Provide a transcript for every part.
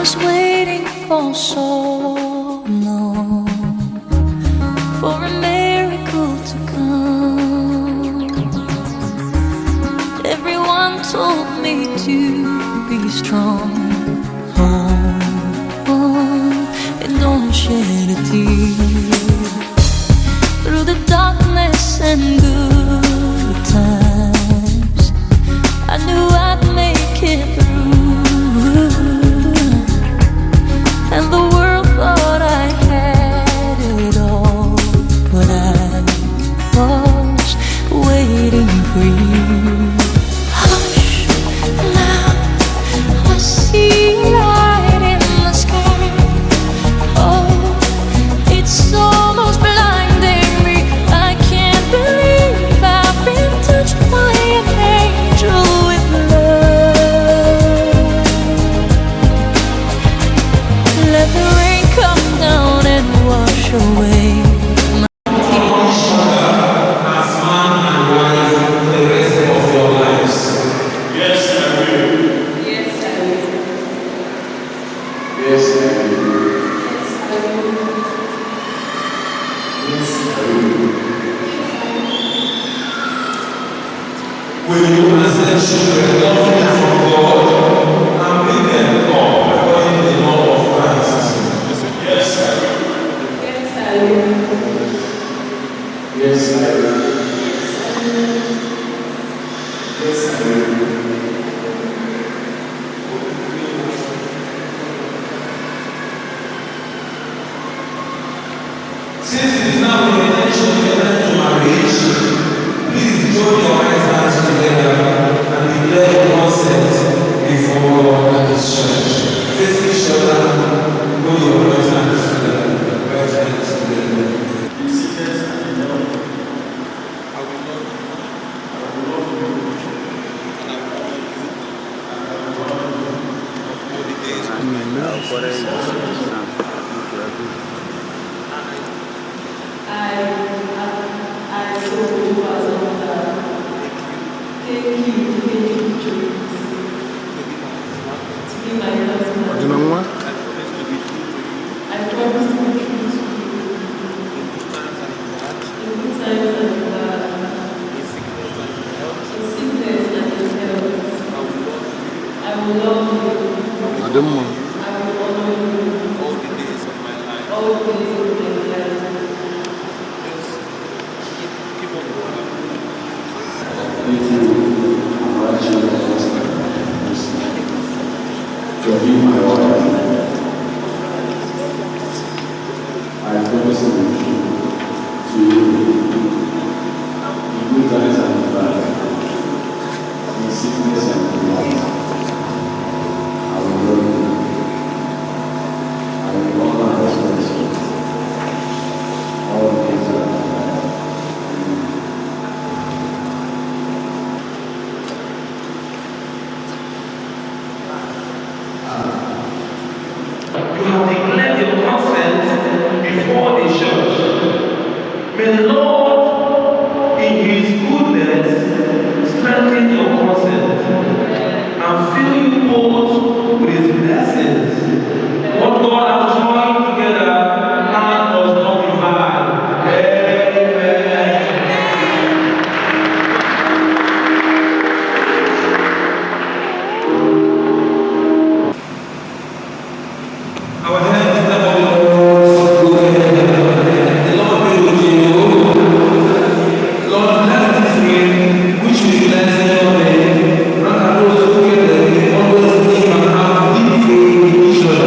was waiting for so long for a miracle to come. Everyone told me to be strong. Hold on and don't shed a tear. Through the darkness and good times, I knew I'd make it through. And the world thought I had it all, but I was waiting for you. Hush, now I see light in the sky. Oh, it's almost blinding me. I can't believe I've been touched by an angel with love. Let the rain come down and wash away my When you present children offering from God and bring them up according to the law of Christ. Yes, sir. Yes, sir. Yes, sir. Yes, sir. Since it is now the intention to enter into marriage, please join your right hands together and declare your consent before God and His church. Face each other, put your right hands together. Right hands together. Be seated and kneel. I will love you. I will love you. And I will honor you. And I will honor you all the days of my life. I told you as a mother, thank you, Jesus, to be my husband. I promise to be true to you, in good times and in bad, in sickness and in health. I will love you. I will honor you all the days of my life. Forgive my wife. I promise to be true to you in good times and in bad, in sickness and in health. I will love you. I will honor and respect you all the days of my life. You have declared your consent before the church. May the Lord, in His goodness, strengthen your consent and fill you both with His blessings. What God has joined together, man does not divide. Amen. Our heads the Lord be with you. Lord, bless this rain, which we bless in your name. Grant our those who get them, always live and have deep faith in each other.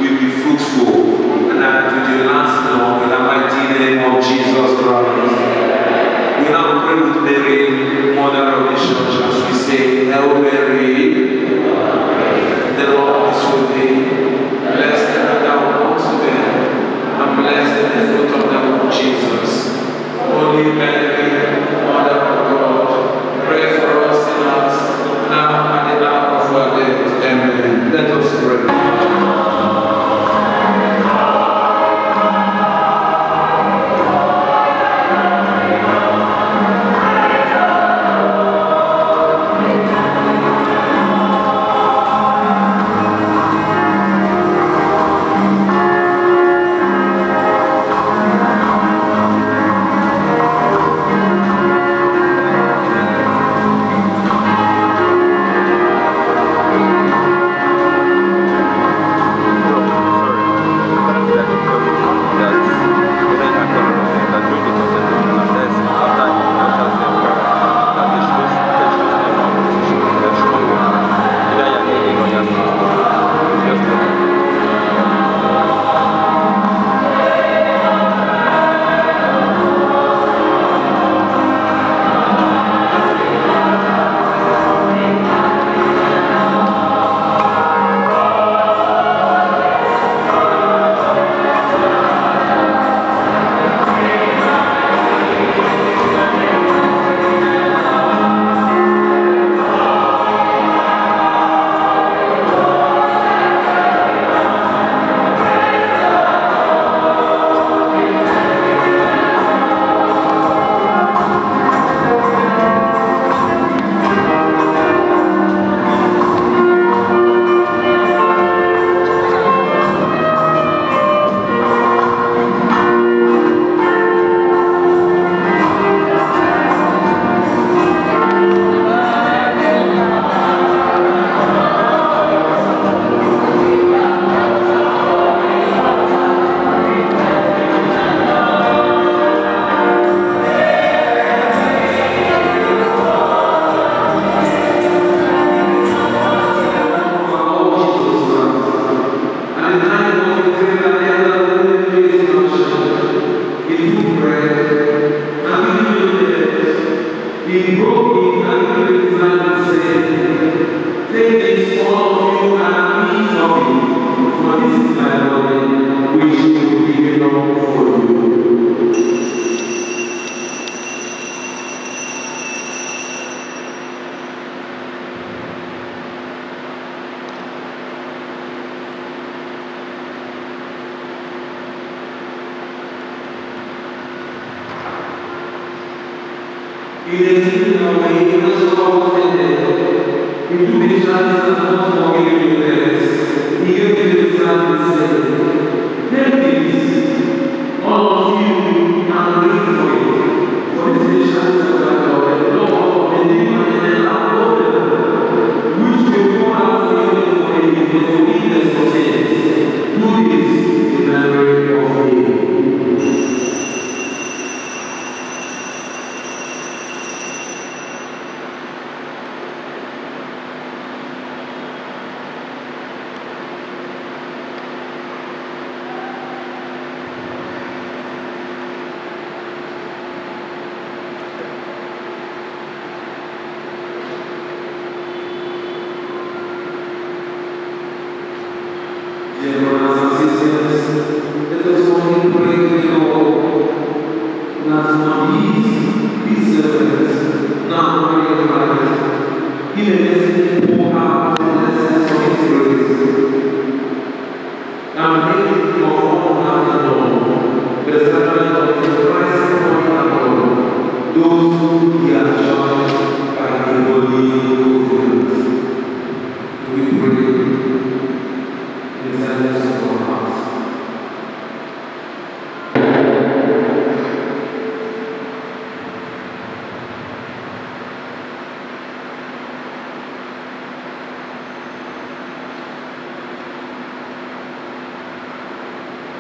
Will be fruitful and that it will last long in the mighty name name of Jesus Christ. We now pray with Mary, Mother of the Church, as we say, Hail Mary, the Lord is with thee. Blessed art thou amongst women, and blessed is the fruit of thy womb, Jesus. Holy Mary, Mother of God, pray for us sinners, now and at the hour of our death. Amen. Let us pray.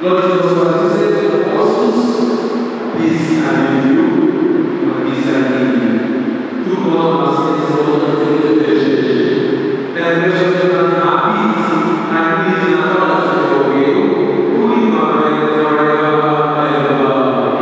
Lord Jesus Christ, you said to the apostles, peace I leave you, my peace I give you. To God our sins, Lord, and to the church. Then we shall have peace and peace in accordance with your will, who live and reign forever and ever.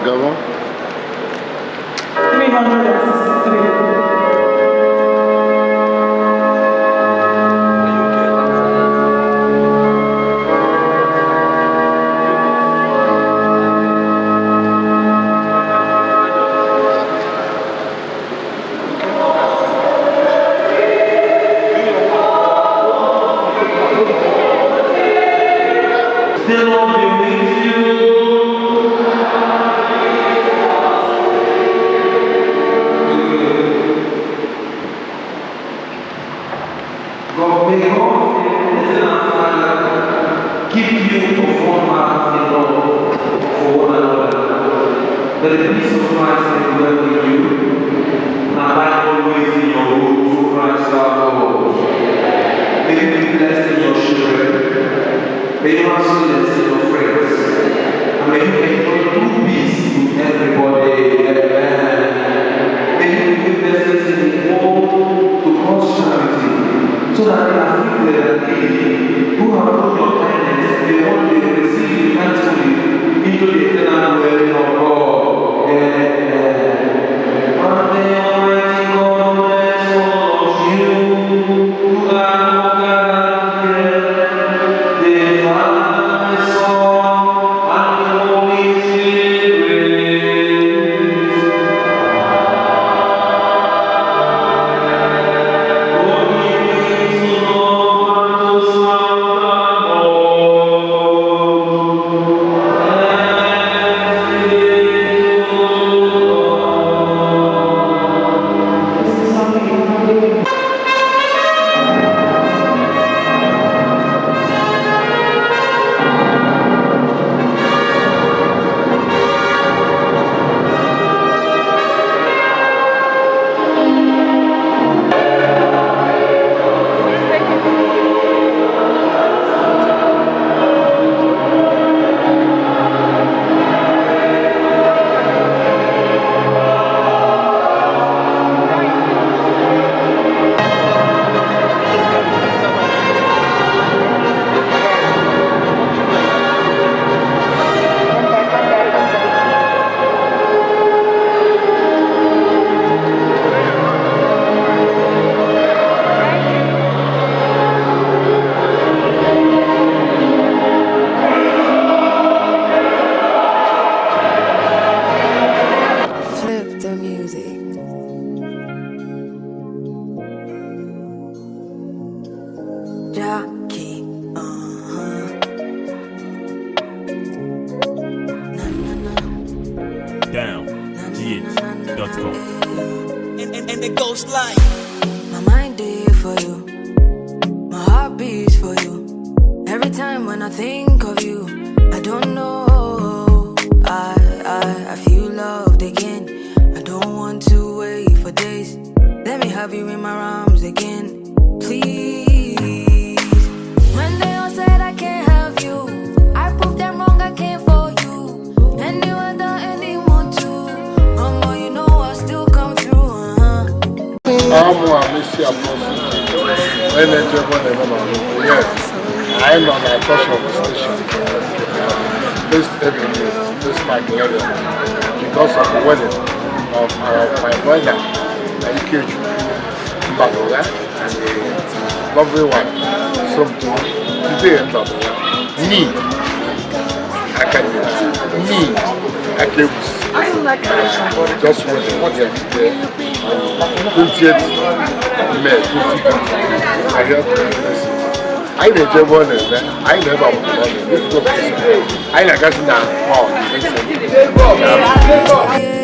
Gabon. 363. Still on the with you. God may God keep you of one heart in love for one another. That the peace of Christ may dwell with you, and abide always in your room through Christ our Lord. May you be blessed in your children. May you have students in your friends. And may you enjoy true peace with everybody. Amen. May you be blessed in the home to cause charity, so that the afflicted and needy who have known your kindness may one day receive you thankfully into the eternal dwelling of God. Amen. One day, Almighty God bless all of you who are gathered here. The Father, the Son, and the Holy Spirit. Flip the music. Jockey, na na na. Down. GH.com. And it goes like My mind is for you, my heart beats for you. Every time when I think of you, I don't know. I feel loved again. I don't want to wait for days. Let me have you in my arms again, please. When they all said I can't have you, I proved them wrong. I came for you. Any other, anyone too. Mama, you know I still come through. Yes, I am on my social station. This evening, this my area, because of the wedding of my brother, Ikeju Mbagoga, and the lovely one, today in Bagoga. Me, I can just want to watch it today. 20th May 2020. I hear this. I never won it. I never won it. I never got to know.